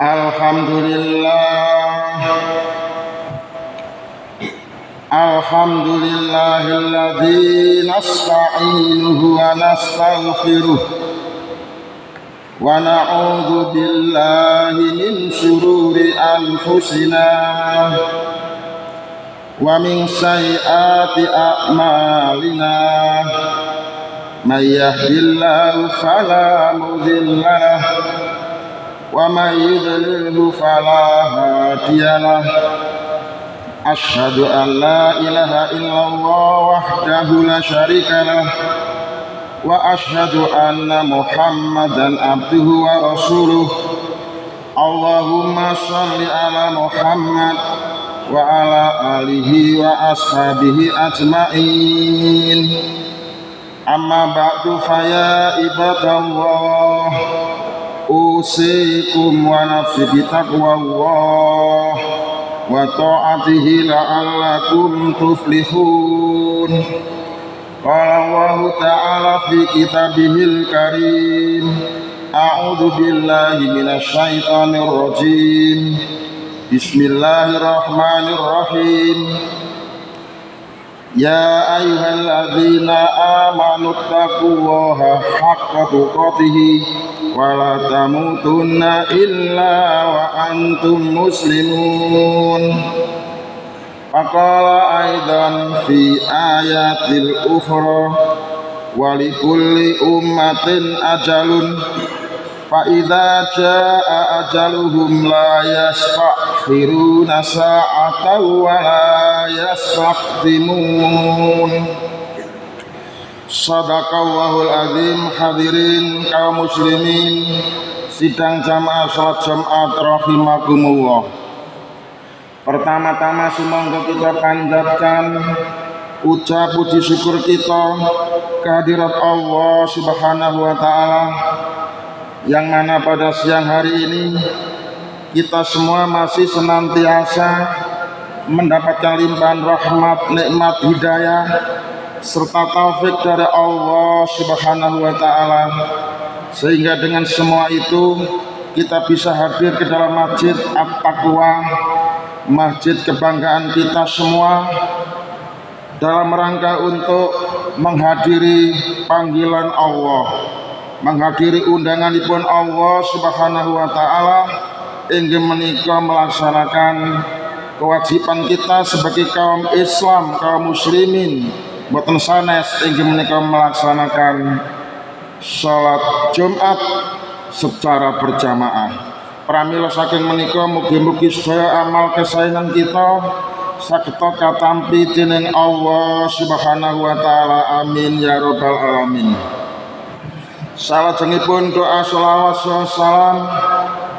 Alhamdulillahilladzi nasta'inuhu wa nastaghfiruh wa na'udzu billahi min syururi anfusina wa min sayyiati a'malina may yahdihillahu fala mudilla lahu wa may yudlilhu fala hadiya lahu. Asyhadu an la ilaha illallah wahdahu la syarika lah wa asyhadu anna Muhammadan abduhu wa rasuluh. Allahumma shalli ala Muhammad wa ala alihi wa ashabihi ajma'in. Amma ba'du faya ibadallah, usikum wa nafsi bitaqwallah wa ta'atihi la'allakum tuflihun. Qala Allahu ta'ala fi kitabihil karim, a'udzu billahi minasy syaithanir rajim. Bismillahirrahmanirrahim. Ya ayyuhalladzina amanu taqullaha haqqa tuqatih wa la tamutunna illa wa antum muslimun. Faqala aidan fi ayatil ukhra wa likulli ummatin ajalun fa idza jaa ajaluhum la yastakhiruna sa'atan wa la yastaqdimun. Shadaqallahul azim. Hadirin kaum muslimin sidang jamaah salat Jumat rahimakumullah. Pertama-tama sumangga kita panjatkan ucap puji syukur kita kehadirat Allah Subhanahu wa taala, yang mana pada siang hari ini kita semua masih senantiasa mendapatkan limpahan rahmat, nikmat, hidayah serta taufik dari Allah Subhanahu wa taala, sehingga dengan semua itu kita bisa hadir ke dalam Masjid At-Taqwa, masjid kebanggaan kita semua, dalam rangka untuk menghadiri panggilan Allah, menghadiri undanganipun Allah Subhanahu wa taala, ingin menika melaksanakan kewajiban kita sebagai kaum Islam, kaum muslimin, boten sanes ingin menika melaksanakan salat Jumat secara berjamaah. Pramila saking menika mugi-mugi sedaya amal kesaenan kita sageta katampi dening Allah Subhanahu wa taala. Amin ya rabbal alamin. Salajengipun doa shalawat salam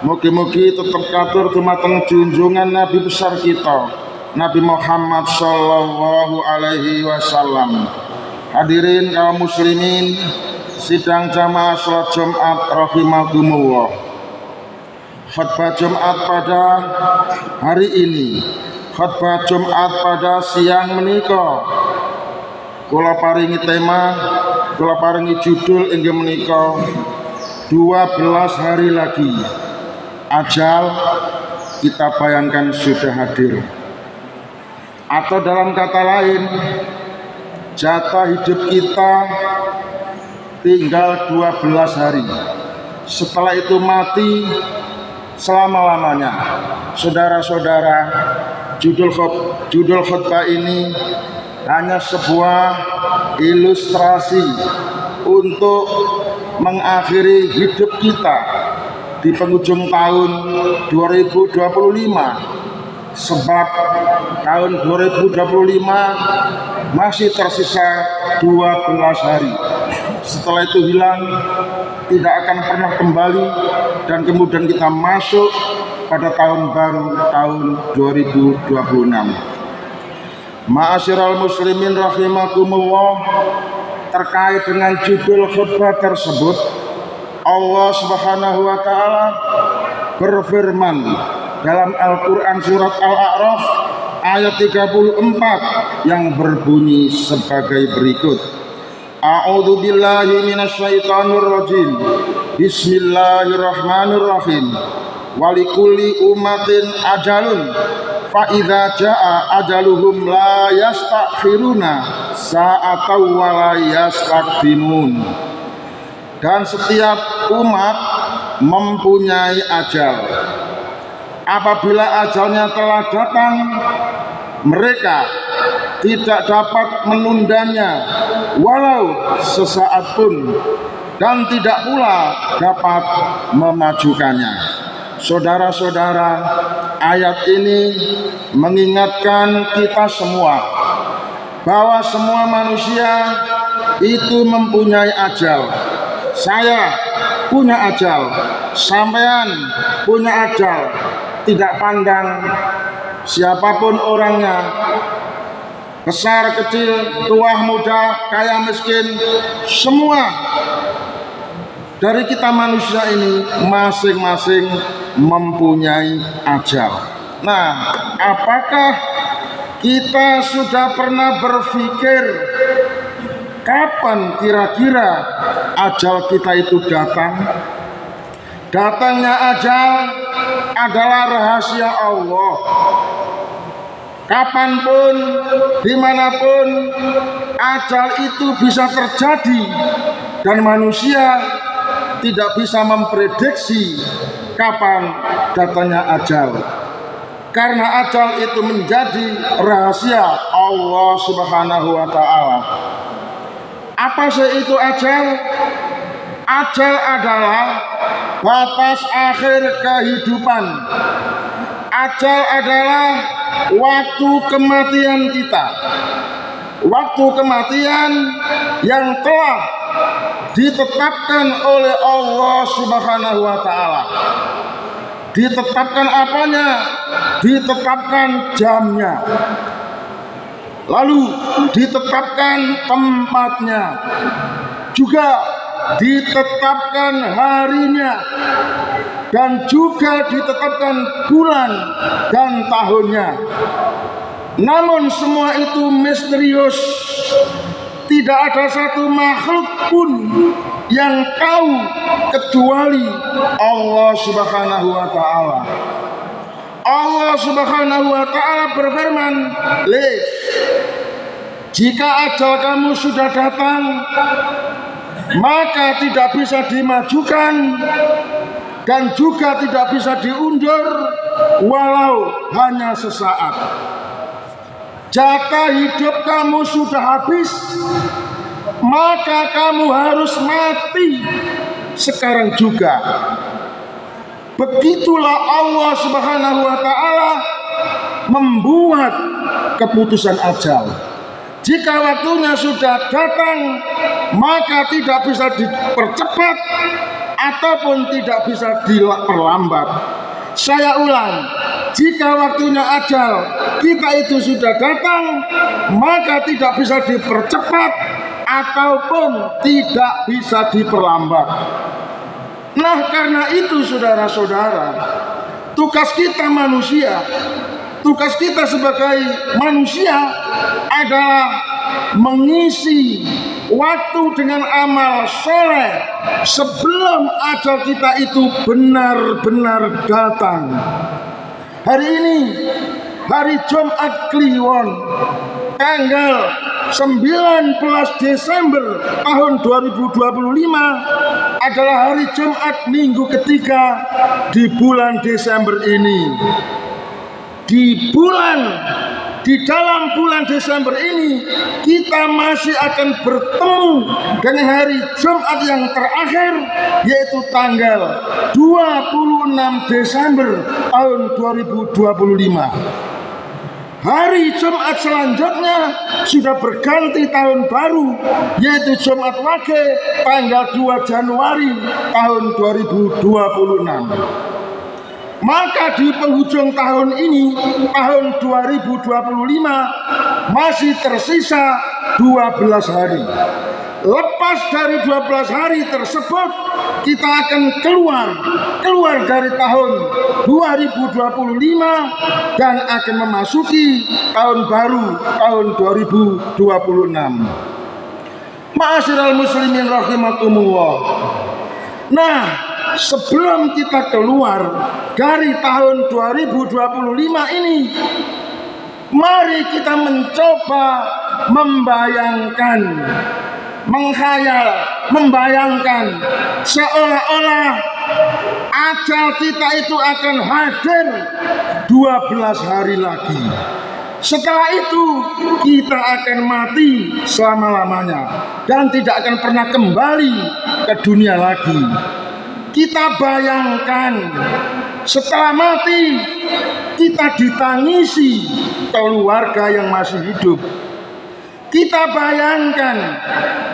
mugi-mugi tetep katur dumateng junjungan Nabi besar kita, Nabi Muhammad sallallahu alaihi wasallam. Hadirin kaum muslimin sidang jamaah salat Jumat rahimakumullah. Khutbah Jumat pada hari ini, khutbah Jumat pada siang menika, kula paringi tema, kula paringi judul inggih menika 12 hari lagi ajal kita bayangkan sudah hadir. Atau dalam kata lain, jatah hidup kita tinggal 12 hari. Setelah itu mati selama-lamanya. Saudara-saudara, judul khutbah ini hanya sebuah ilustrasi untuk mengakhiri hidup kita di penghujung tahun 2025, sebab tahun 2025 masih tersisa 12 hari. Setelah itu hilang, tidak akan pernah kembali, dan kemudian kita masuk pada tahun baru, tahun 2026. Ma'asyiral muslimin rahimakumullah, terkait dengan judul khutbah tersebut, Allah Subhanahu wa taala berfirman dalam Al-Qur'an surat Al-A'raf ayat 34 yang berbunyi sebagai berikut. A'udzu billahi minasyaitonir rajim. Bismillahirrahmanirrahim. Walikuli umatin ajalun fa idza jaa ajaluhum la yastakhiruna sa'atan wa la yastaqdimun. Dan setiap umat mempunyai ajal. Apabila ajalnya telah datang, mereka tidak dapat menundanya walau sesaat pun, dan tidak pula dapat memajukannya. Saudara-saudara, ayat ini mengingatkan kita semua bahwa semua manusia itu mempunyai ajal. Saya punya ajal, sampean punya ajal. Tidak pandang siapapun orangnya, besar kecil, tua muda, kaya miskin, semua dari kita manusia ini masing-masing mempunyai ajal. Nah, apakah kita sudah pernah berpikir kapan kira-kira ajal kita itu datang? Datangnya ajal adalah rahasia Allah. Kapanpun, dimanapun, ajal itu bisa terjadi, dan manusia tidak bisa memprediksi kapan datangnya ajal, karena ajal itu menjadi rahasia Allah Subhanahu wa Ta'ala. Apa sih itu ajal? Ajal adalah batas akhir kehidupan. Ajal adalah waktu kematian kita. Waktu kematian yang telah ditetapkan oleh Allah Subhanahu wa Ta'ala. Ditetapkan apanya? Ditetapkan jamnya. Lalu ditetapkan tempatnya. Juga ditetapkan harinya, dan juga ditetapkan bulan dan tahunnya. Namun semua itu misterius. Tidak ada satu makhluk pun yang tahu kecuali Allah Subhanahu wa Ta'ala. Allah Subhanahu wa Ta'ala berfirman, jika ajal kamu sudah datang, maka tidak bisa dimajukan dan juga tidak bisa diundur walau hanya sesaat. Jatah hidup kamu sudah habis, maka kamu harus mati sekarang juga. Begitulah Allah Subhanahu wa Ta'ala membuat keputusan ajal. Jika waktunya sudah datang, maka tidak bisa dipercepat ataupun tidak bisa diperlambat. Saya ulang, jika waktunya ajal kita itu sudah datang, maka tidak bisa dipercepat ataupun tidak bisa diperlambat. Nah, karena itu saudara-saudara, tugas kita manusia, tugas kita sebagai manusia adalah mengisi waktu dengan amal soleh sebelum ajal kita itu benar-benar datang. Hari ini, hari Jumat Kliwon, tanggal 19 Desember tahun 2025 adalah hari Jumat minggu ketiga di bulan Desember ini. Di dalam bulan Desember ini kita masih akan bertemu dengan hari Jumat yang terakhir, yaitu tanggal 26 Desember tahun 2025. Hari Jumat selanjutnya sudah berganti tahun baru, yaitu Jumat Wage tanggal 2 Januari tahun 2026. Maka di penghujung tahun ini, tahun 2025, masih tersisa 12 hari. Lepas dari 12 hari tersebut, kita akan keluar dari tahun 2025 dan akan memasuki tahun baru, tahun 2026. Ma'asyiral muslimin rahimakumullah. Nah, sebelum kita keluar dari tahun 2025 ini, mari kita mencoba membayangkan, menghayal, membayangkan seolah-olah ajal kita itu akan hadir 12 hari lagi. Setelah itu kita akan mati selama-lamanya dan tidak akan pernah kembali ke dunia lagi. Kita bayangkan setelah mati kita ditangisi keluarga yang masih hidup. Kita bayangkan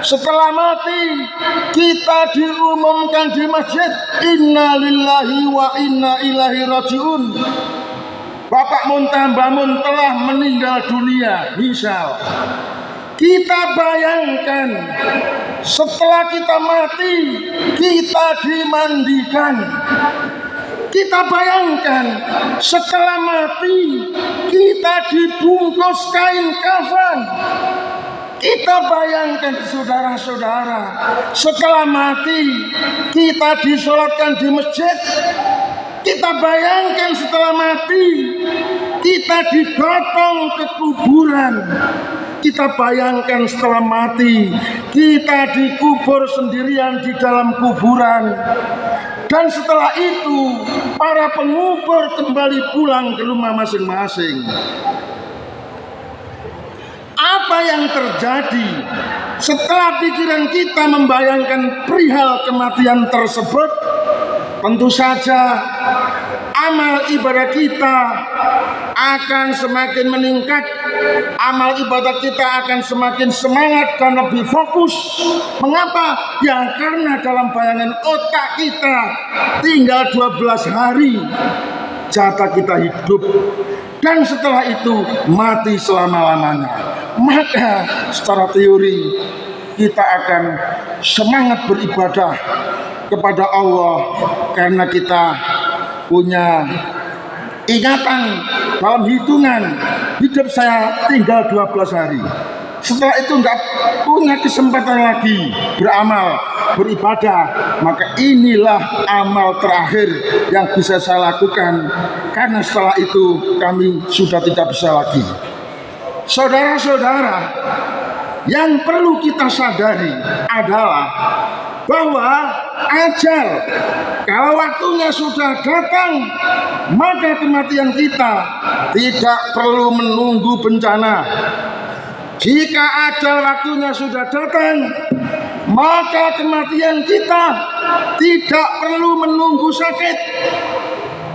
setelah mati kita diumumkan di masjid, inna lillahi wa inna ilaihi rajiun. Bapak Muntah Mbah Mun telah meninggal dunia, misal. Kita bayangkan setelah kita mati kita dimandikan. Kita bayangkan setelah mati kita dibungkus kain kafan. Kita bayangkan saudara-saudara, setelah mati kita disolatkan di masjid. Kita bayangkan setelah mati kita digotong ke kuburan. Kita bayangkan setelah mati kita dikubur sendirian di dalam kuburan. Dan setelah itu para pengubur kembali pulang ke rumah masing-masing. Apa yang terjadi setelah pikiran kita membayangkan perihal kematian tersebut? Tentu saja amal ibadah kita akan semakin meningkat. Amal ibadah kita akan semakin semangat dan lebih fokus. Mengapa? Ya karena dalam bayangan otak kita tinggal 12 hari jatah kita hidup. Dan setelah itu mati selama-lamanya. Maka secara teori kita akan semangat beribadah kepada Allah karena kita punya ingatan dalam hitungan hidup saya tinggal 12 hari. Setelah itu nggak punya kesempatan lagi beramal, beribadah, maka inilah amal terakhir yang bisa saya lakukan karena setelah itu kami sudah tidak bisa lagi. Saudara-saudara, yang perlu kita sadari adalah bahwa ajal kalau waktunya sudah datang, maka kematian kita tidak perlu menunggu bencana. Jika ajal waktunya sudah datang, maka kematian kita tidak perlu menunggu sakit.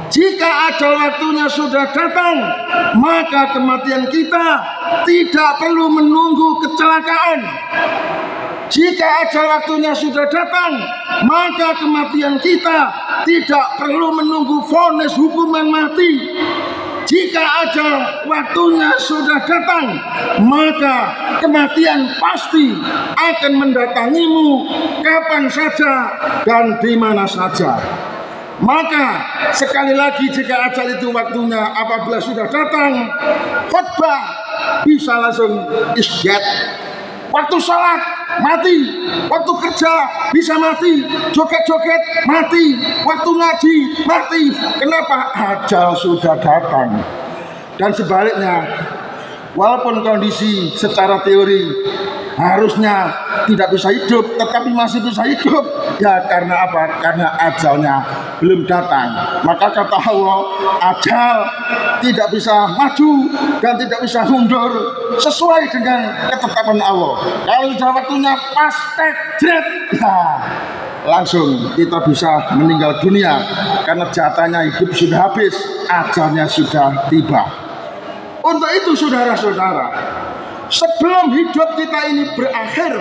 Jika ajal waktunya sudah datang, maka kematian kita tidak perlu menunggu kecelakaan. Jika ajal waktunya sudah datang, maka kematian kita tidak perlu menunggu vonis hukuman mati. Jika ajal waktunya sudah datang, maka kematian pasti akan mendatangimu kapan saja dan di mana saja. Maka sekali lagi jika ajal itu waktunya apabila sudah datang, khotbah bisa langsung isgat. Waktu sholat mati, waktu kerja bisa mati, joget-joget mati, waktu ngaji mati. Kenapa? Ajal sudah datang. Dan sebaliknya, walaupun kondisi secara teori harusnya tidak bisa hidup, tetapi masih bisa hidup. Ya karena apa? Karena ajalnya belum datang. Maka kata Allah, ajal tidak bisa maju dan tidak bisa mundur sesuai dengan ketetapan Allah. Kalau sudah waktunya pas tekjet, nah, langsung kita bisa meninggal dunia karena jatahnya hidup sudah habis, ajalnya sudah tiba. Untuk itu saudara-saudara, sebelum hidup kita ini berakhir,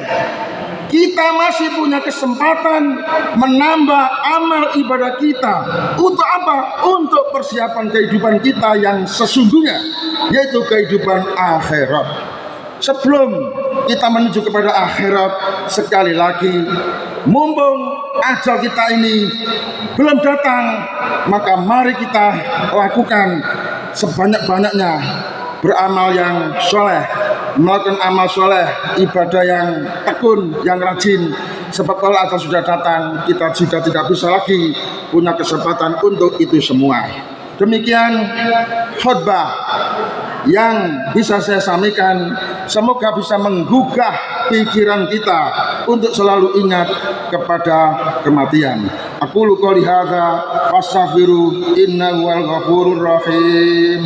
kita masih punya kesempatan menambah amal ibadah kita. Untuk apa? Untuk persiapan kehidupan kita yang sesungguhnya, yaitu kehidupan akhirat. Sebelum kita menuju kepada akhirat, sekali lagi, mumpung ajal kita ini belum datang, maka mari kita lakukan sebanyak-banyaknya beramal yang soleh, melakukan amal soleh, ibadah yang tekun, yang rajin, sebab kalau ajal sudah datang kita sudah tidak bisa lagi punya kesempatan untuk itu semua. Demikian khutbah yang bisa saya sampaikan, semoga bisa menggugah pikiran kita untuk selalu ingat kepada kematian. Aku qouli hadza fastaghfiru innahu wal ghafurur rahim.